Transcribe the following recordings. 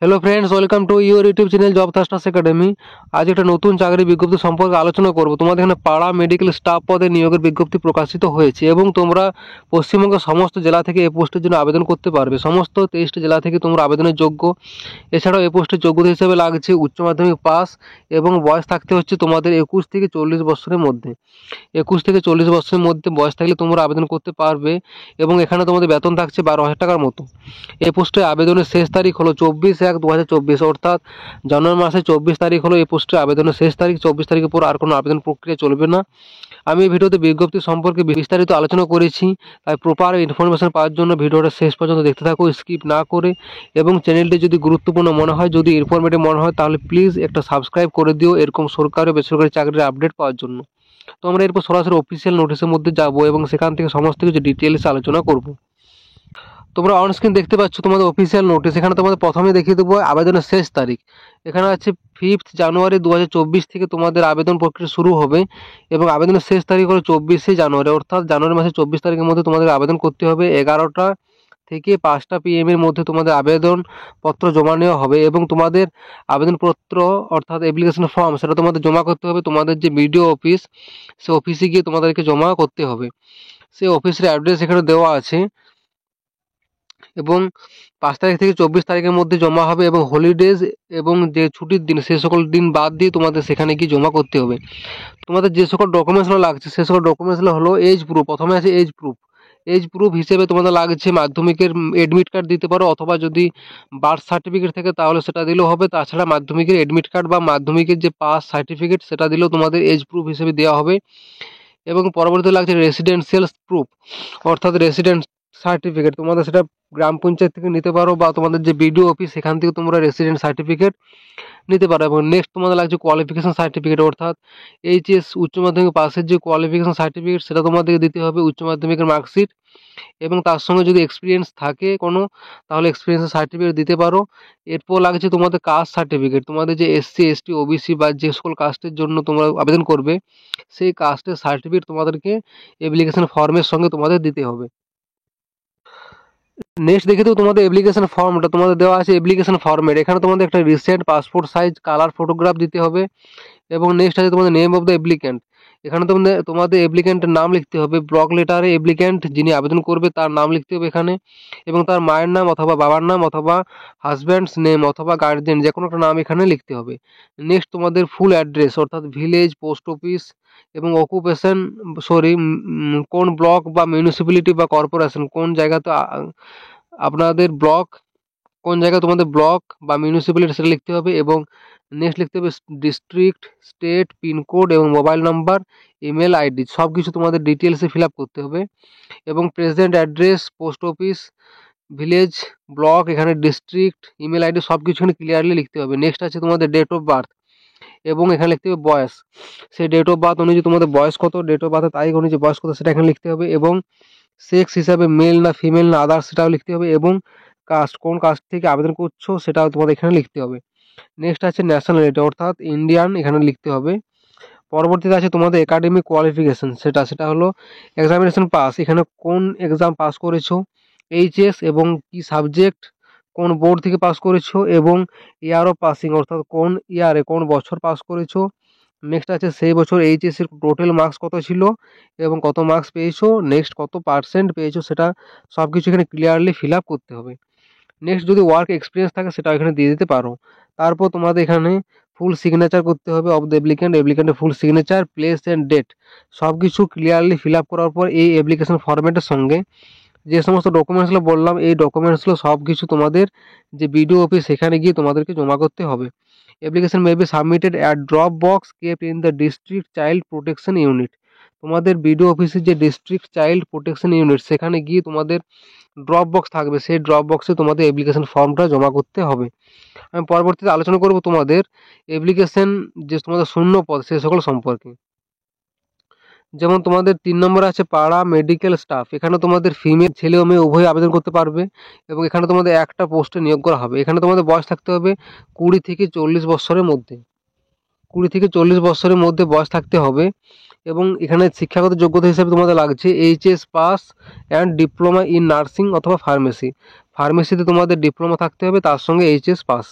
Hello friends, welcome to your YouTube channel job thrusters academy. আজ একটা নতুন চাকরি বিজ্ঞপ্তি সম্পর্কে আলোচনা করব। তোমাদের এখানে পাড়া মেডিকেল স্টাফ পদে নিয়োগের বিজ্ঞপ্তি প্রকাশিত হয়েছে এবং তোমরা পশ্চিমবঙ্গের সমস্ত জেলা থেকে এই পোস্টের জন্য আবেদন করতে পারবে। সমস্ত 23টি জেলা থেকে তোমরা আবেদনের যোগ্য। এছাড়াও এই পোস্টের যোগ্যতা হিসেবে লাগছে উচ্চ মাধ্যমিক পাস এবং বয়স থাকতে হচ্ছে তোমাদের 21 থেকে 40 বছরের মধ্যে। 21 থেকে 40 বছরের মধ্যে বয়স থাকলে তোমরা আবেদন করতে পারবে এবং এখানে তোমাদের বেতন থাকছে 12,000 টাকার মতো। এই পোস্টে আবেদনের শেষ তারিখ হলো 24/1/2024, অর্থাৎ জানুয়ারি মাসের 24 তারিখ হলো এই পোস্টে আবেদনের শেষ তারিখ। 24 তারিখের পর আর কোনো আবেদন প্রক্রিয়া চলবে না। আমি এই ভিডিওতে বিজ্ঞপ্তি সম্পর্কে বিস্তারিত আলোচনা করেছি, তাই প্রপার ইনফরমেশন পাওয়ার জন্য ভিডিওটা শেষ পর্যন্ত দেখতে থাকো স্কিপ না করে। এবং চ্যানেলটি যদি গুরুত্বপূর্ণ মনে হয়, যদি ইনফরমেটিভ মনে হয়, তাহলে প্লিজ একটা সাবস্ক্রাইব করে দিও এরকম সরকারি ও বেসরকারি চাকরির আপডেট পাওয়ার জন্য। তো আমরা এরপর সরাসরি অফিসিয়াল নোটিশের মধ্যে যাব এবং সেখান থেকে সমস্ত কিছু ডিটেলসে আলোচনা করব। তোমরা অন স্ক্রিন দেখতে পাচ্ছ তোমাদের অফিসিয়াল নোটিশ। এখানে তোমাদের প্রথমে দেখিয়ে দেবো আবেদনের শেষ তারিখ। এখানে আছে 5 জানুয়ারি 2024 থেকে তোমাদের আবেদন প্রক্রিয়া শুরু হবে এবং আবেদনের শেষ তারিখ হলো 24শে জানুয়ারি, অর্থাৎ জানুয়ারি মাসের 24 তারিখের মধ্যে তোমাদের আবেদন করতে হবে। 11টা থেকে 5টা PM এর মধ্যে তোমাদের আবেদনপত্র জমা নেওয়া হবে এবং তোমাদের আবেদনপত্র অর্থাৎ অ্যাপ্লিকেশন ফর্ম সেটা তোমাদের জমা করতে হবে তোমাদের যে বিডিও অফিস, সে অফিসে গিয়ে তোমাদেরকে জমা করতে হবে। সেই অফিসের অ্যাড্রেস এখানে দেওয়া আছে এবং 5 তারিখ থেকে 24 তারিখের মধ্যে জমা হবে এবং হলিডেজ এবং যে ছুটির দিন সে সকল দিন বাদ দিয়ে তোমাদের সেখানে গিয়ে জমা করতে হবে। তোমাদের যে সকল ডকুমেন্টসগুলো লাগছে সে সকল ডকুমেন্টসগুলো হলো এজ প্রুফ। প্রথমে আছে এজ প্রুফ। এজ প্রুফ হিসেবে তোমাদের লাগছে মাধ্যমিকের এডমিট কার্ড দিতে পারো, অথবা যদি বার্থ সার্টিফিকেট থাকে তাহলে সেটা দিলেও হবে। তাছাড়া মাধ্যমিকের এডমিট কার্ড বা মাধ্যমিকের যে পাস সার্টিফিকেট সেটা দিলেও তোমাদের এজ প্রুফ হিসেবে দেওয়া হবে। এবং পরবর্তীতে লাগছে রেসিডেন্সিয়াল প্রুফ, অর্থাৎ রেসিডেন্ট সার্টিফিকেট। তোমাদের সেটা গ্রাম পঞ্চায়েত থেকে নিতে পারো বা তোমাদের যে বিডিও অফিস সেখান থেকে তোমরা রেসিডেন্ট সার্টিফিকেট নিতে পারো। এবং নেক্সট তোমাদের লাগছে কোয়ালিফিকেশন সার্টিফিকেট, অর্থাৎ এইচএস উচ্চ মাধ্যমিক পাসের যে কোয়ালিফিকেশন সার্টিফিকেট সেটা তোমাদেরকে দিতে হবে, উচ্চ মাধ্যমিকের মার্কশিট। এবং তার সঙ্গে যদি এক্সপিরিয়েন্স থাকে কোনো, তাহলে এক্সপিরিয়েন্সের সার্টিফিকেট দিতে পারো। এরপর লাগছে তোমাদের কাস্ট সার্টিফিকেট। তোমাদের যে SC ST OBC বা যে সকল কাস্টের জন্য তোমরা আবেদন করবে সেই কাস্টের সার্টিফিকেট তোমাদেরকে অ্যাপ্লিকেশন ফর্মের সঙ্গে তোমাদের দিতে হবে। নেক্সট দেখে তো তোমাদের অ্যাপ্লিকেশন ফর্মটা তোমাদের দেওয়া আছে অ্যাপ্লিকেশন ফর্মের। এখানে তোমাদের একটা recent passport size colour photograph দিতে হবে। এবং নেক্সট আছে তোমাদের নেম অফ দ্য অ্যাপ্লিক্যান্ট। এখানে তোমাদের অ্যাপ্লিক্যান্টের নাম লিখতে হবে। ব্লক লেটারে অ্যাপ্লিক্যান্ট যিনি আবেদন করবে তার নাম লিখতে হবে এখানে, এবং তার মায়ের নাম অথবা বাবার নাম অথবা হাজব্যান্ডস নেম অথবা গার্জিয়ান যে কোনো একটা নাম এখানে লিখতে হবে। নেক্সট তোমাদের ফুল অ্যাড্রেস অর্থাৎ ভিলেজ, পোস্ট অফিস এবং অকুপেশন কোন ব্লক বা মিউনিসিপ্যালিটি বা কর্পোরেশন কোন জায়গাতে আপনাদের ব্লক, কোন জায়গায় তোমাদের ব্লক বা মিউনিসিপ্যালিটি সেটা লিখতে হবে। এবং নেক্সট লিখতে হবে ডিস্ট্রিক্ট, স্টেট, পিনকোড এবং মোবাইল নাম্বার, ইমেল আইডি সব কিছু তোমাদের ডিটেলসে ফিল আপ করতে হবে। এবং present address, post office, village, block, এখানে ডিস্ট্রিক্ট, ইমেল আইডি সব কিছু এখানে ক্লিয়ারলি লিখতে হবে। নেক্সট আছে তোমাদের ডেট অফ বার্থ এবং এখানে লিখতে হবে বয়স। সেই ডেট অফ বার্থ অনুযায়ী তোমাদের বয়স কত, ডেট অফ বার্থের তারিখ অনুযায়ী বয়স কত সেটা এখানে লিখতে হবে। এবং সেক্স হিসাবে মেল না ফিমেল না আদার্স সেটাও লিখতে হবে। এবং কাস্ট, কোন কাস্ট থেকে আবেদন করছো সেটাও তোমাদের এখানে লিখতে হবে। নেক্সট আছে ন্যাশনালিটি অর্থাৎ ইন্ডিয়ান এখানে লিখতে হবে। পরবর্তীতে আছে তোমাদের একাডেমিক কোয়ালিফিকেশন, সেটা হলো এক্সামিনেশন পাস। এখানে কোন এক্সাম পাস করেছো, HS এবং কি সাবজেক্ট, কোন বোর্ড থেকে পাস করেছো এবং ইয়ার অফ পাসিং অর্থাৎ কোন ইয়ারে কোন বছর পাস করেছো। নেক্সট আছে সেই বছর HS এর টোটাল মার্কস কত ছিল এবং কত মার্কস পেয়েছো, নেক্সট কত পার্সেন্ট পেয়েছো, সেটা সব কিছু এখানে ক্লিয়ারলি ফিল আপ করতে হবে। নেক্সট যদি ওয়ার্ক এক্সপিরিয়েন্স থাকে সেটাও এখানে দিয়ে দিতে পারো। তারপর তোমাদের এখানে ফুল সিগনেচার করতে হবে অফ দ্য অ্যাপ্লিক্যান্টের full signature, place and date সব কিছু ক্লিয়ারলি ফিল আপ করার পর এই অ্যাপ্লিকেশন ফরম্যাটের সঙ্গে যে সমস্ত ডকুমেন্টসগুলো বললাম এই ডকুমেন্টসগুলো সব কিছু তোমাদের যে বিডিও অফিস সেখানে গিয়ে তোমাদেরকে জমা করতে হবে। Application may be submitted at drop box kept in the district child protection unit. তোমাদের বিডিও অফিসের যে ডিস্ট্রিক্ট চাইল্ড প্রোটেকশন ইউনিট সেখানে গিয়ে তোমাদের ড্রপ বক্স থাকবে, সেই ড্রপ বক্সে তোমাদের অ্যাপ্লিকেশন ফর্মটা জমা করতে হবে। আমি পরবর্তীতে আলোচনা করব তোমাদের অ্যাপ্লিকেশন যে তোমাদের শূন্য পদ সে সকল সম্পর্কে। যেমন তোমাদের 3 নম্বরে আছে পাড়া মেডিকেল স্টাফ। এখানে তোমাদের ফিমেল ছেলে ও মেয়ে উভয় আবেদন করতে পারবে এবং এখানে তোমাদের একটা পোস্টে নিয়োগ করা হবে। এখানে তোমাদের বয়স থাকতে হবে 20 থেকে 40 বছরের মধ্যে, 20 থেকে 40 বছরের মধ্যে বয়স থাকতে হবে। এবং এখানে শিক্ষাগত যোগ্যতা হিসেবে তোমাদের লাগছে HS pass and diploma in nursing অথবা ফার্মেসি। ফার্মেসিতে তোমাদের ডিপ্লোমা থাকতে হবে, তার সঙ্গে এইচএস পাস।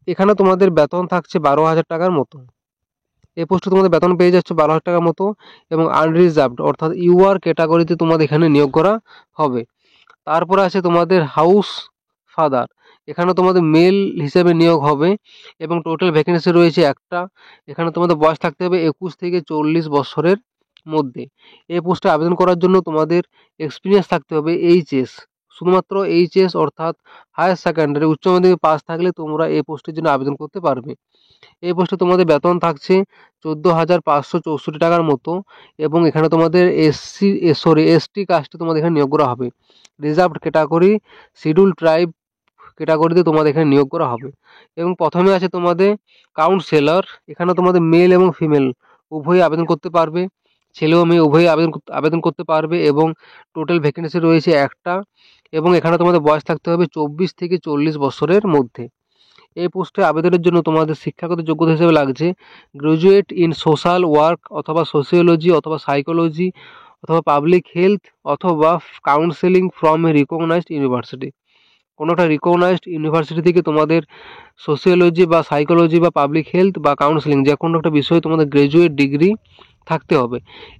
এখানে তোমাদের বেতন থাকছে 12,000 টাকার মতো। এই পোস্টে তোমাদের বেতন পেয়ে যাচ্ছে 12,000 টাকার মতো, এবং আনরিজার্ভড অর্থাৎ ইউআর ক্যাটাগরিতে তোমাদের এখানে নিয়োগ করা হবে। তারপরে আছে তোমাদের হাউস ফাদার। এখানে তোমাদের মেল হিসেবে নিয়োগ হবে এবং টোটাল ভ্যাকেন্সি রয়েছে একটা। এখানে তোমাদের বয়স থাকতে হবে 21 থেকে 40 বছরের মধ্যে। এই পোস্টে আবেদন করার জন্য তোমাদের এক্সপিরিয়েন্স থাকতে হবে এইচএস, শুধুমাত্র এইচএস অর্থাৎ হায়ার সেকেন্ডারি উচ্চ মাধ্যমিক পাস থাকলে তোমরা এই পোস্টের জন্য আবেদন করতে পারবে। এই পোস্টে তোমাদের বেতন থাকছে 14,564 টাকার মতো, এবং এখানে তোমাদের এসটি কাস্টে তোমাদের এখানে নিয়োগ করা হবে। রিজার্ভড ক্যাটাগরি, শিডিউল ট্রাইব ক্যাটাগরিতে তোমাদের এখানে নিয়োগ করা হবে। এবং প্রথমে আছে তোমাদের কাউন্সেলর। এখানে তোমাদের মেল এবং ফিমেল উভয়ই আবেদন করতে পারবে, ছেলে ও মেয়ে উভয়ই আবেদন করতে পারবে, এবং টোটাল ভ্যাকেন্সি রয়েছে একটা। এবং এখানে তোমাদের বয়স থাকতে হবে 24 থেকে 40 বছরের মধ্যে। এই পোস্টে আবেদনের জন্য তোমাদের শিক্ষাগত যোগ্যতা হিসেবে লাগছে গ্রাজুয়েট ইন সোশ্যাল ওয়ার্ক অথবা সোশিওলজি অথবা সাইকোলজি অথবা পাবলিক হেলথ অথবা counselling from a recognised university. কোনো একটা রিকগনাইজড ইউনিভার্সিটি থেকে তোমাদের সোশিওলজি বা সাইকোলজি বা পাবলিক হেলথ বা কাউন্সেলিং যে কোনো একটা বিষয়ে তোমাদের গ্রাজুয়েট ডিগ্রি থাকতে হবে।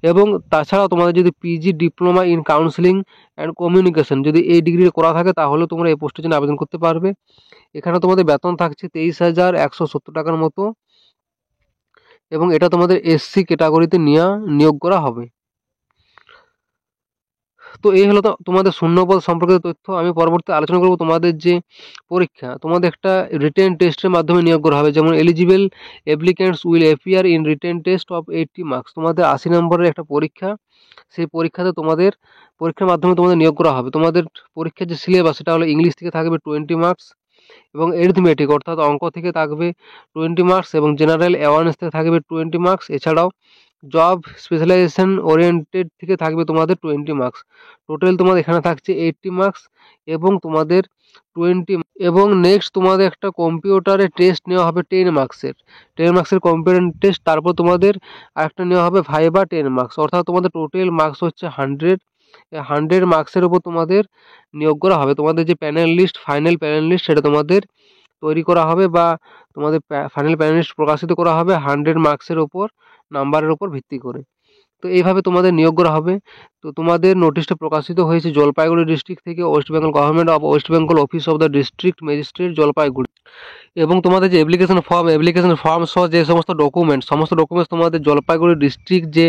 এবং তাছাড়াও তোমাদের যদি PG diploma in counselling and communication যদি এই ডিগ্রি করা থাকে তাহলে তোমরা এই পোস্টের জন্য আবেদন করতে পারবে। এখানে তোমাদের বেতন থাকছে 23,170 টাকার মতো, এবং এটা তোমাদের এসসি ক্যাটাগরিতে নিয়োগ করা হবে। তো এই হলো তোমাদের শূন্যপদ সম্পর্কিত তথ্য। আমি পরবর্তী আলোচনা করব তোমাদের যে পরীক্ষা, তোমাদের একটা রিটেন টেস্টের মাধ্যমে নিয়োগ করা হবে। যেমন eligible applicants will appear in written test of 80 marks. তোমাদের 80 নম্বরের একটা পরীক্ষা, সেই পরীক্ষাতে পরীক্ষার মাধ্যমে তোমাদের নিয়োগ করা হবে। তোমাদের পরীক্ষার যে সিলেবাস সেটা হলো ইংলিশ থেকে থাকবে 20 মার্কস, এবং এরিথমেটিক অর্থাৎ অঙ্ক থেকে থাকবে 20 মার্কস, এবং জেনারেল অ্যাওয়ারনেস থেকে থাকবে 20 মার্কস। এছাড়াও জব স্পেশালাইজেশন ওরিয়েন্টেড থেকে থাকবে তোমাদের 20 মার্কস। টোটাল তোমাদের এখানে থাকছে 80 মার্কস, এবং তোমাদের 20। এবং নেক্সট তোমাদের একটা কম্পিউটারে টেস্ট নেওয়া হবে 10 মার্কসের কম্পিউটার টেস্ট। তারপর তোমাদের আরেকটা নেওয়া হবে ভাইবা 10 মার্কস, অর্থাৎ তোমাদের টোটাল মার্কস হচ্ছে 100 মার্কসের উপর তোমাদের নিয়োগ করা হবে। তোমাদের যে panel list, final panel list, সেটা তোমাদের তৈরি করা হবে বা তোমাদের ফাইনাল প্যানেল লিস্ট প্রকাশিত করা হবে 100 মার্কসের ওপর, নাম্বারের উপর ভিত্তি করে। তো এইভাবে তোমাদের নিয়োগ করা হবে। তো তোমাদের নোটিশটা প্রকাশিত হয়েছে জলপাইগুড়ি ডিস্ট্রিক্ট থেকে, West Bengal government of West Bengal office of the district magistrate Jalpaiguri. এবং তোমাদের যে অ্যাপ্লিকেশন ফর্ম সহ যে সমস্ত ডকুমেন্টস তোমাদের জলপাইগুড়ি ডিস্ট্রিক্ট যে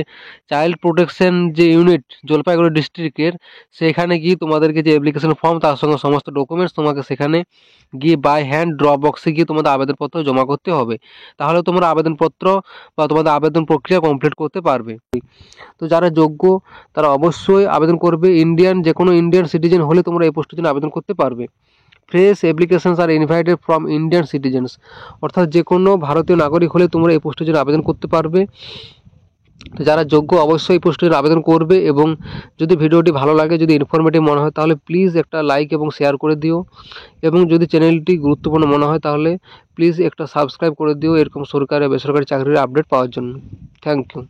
চাইল্ড প্রোটেকশন যে ইউনিট জলপাইগুড়ি ডিস্ট্রিক্টের, সেখানে গিয়ে তোমাদেরকে যে অ্যাপ্লিকেশন ফর্ম তার সঙ্গে সমস্ত ডকুমেন্টস তোমাকে সেখানে গিয়ে বাই হ্যান্ড ড্রপ বক্সে গিয়ে তোমাদের আবেদনপত্র জমা করতে হবে। তাহলে তোমরা আবেদনপত্র বা তোমাদের আবেদন প্রক্রিয়া কমপ্লিট করতে পারবে। তো যারা যোগ্য তারা অবশ্যই আবেদন করবে। যে কোনো ইন্ডিয়ান সিটিজেন হলে তোমরা এই পোস্টের জন্য আবেদন করতে পারবে। Fresh applications are invited from Indian citizens, অর্থাৎ যে কোনো ভারতীয় নাগরিক হলে তোমরা এই পোস্টের জন্য আবেদন করতে পারবে। তো যারা যোগ্য অবশ্যই এই পোস্টের জন্য আবেদন করবে। এবং যদি ভিডিওটি ভালো লাগে, যদি ইনফরমেটিভ মনে হয়, তাহলে প্লিজ একটা লাইক এবং শেয়ার করে দিও। এবং যদি চ্যানেলটি গুরুত্বপূর্ণ মনে হয় তাহলে প্লিজ একটা সাবস্ক্রাইব করে দিও এরকম সরকারি বেসরকারি চাকরির আপডেট পাওয়ার জন্য। Thank you.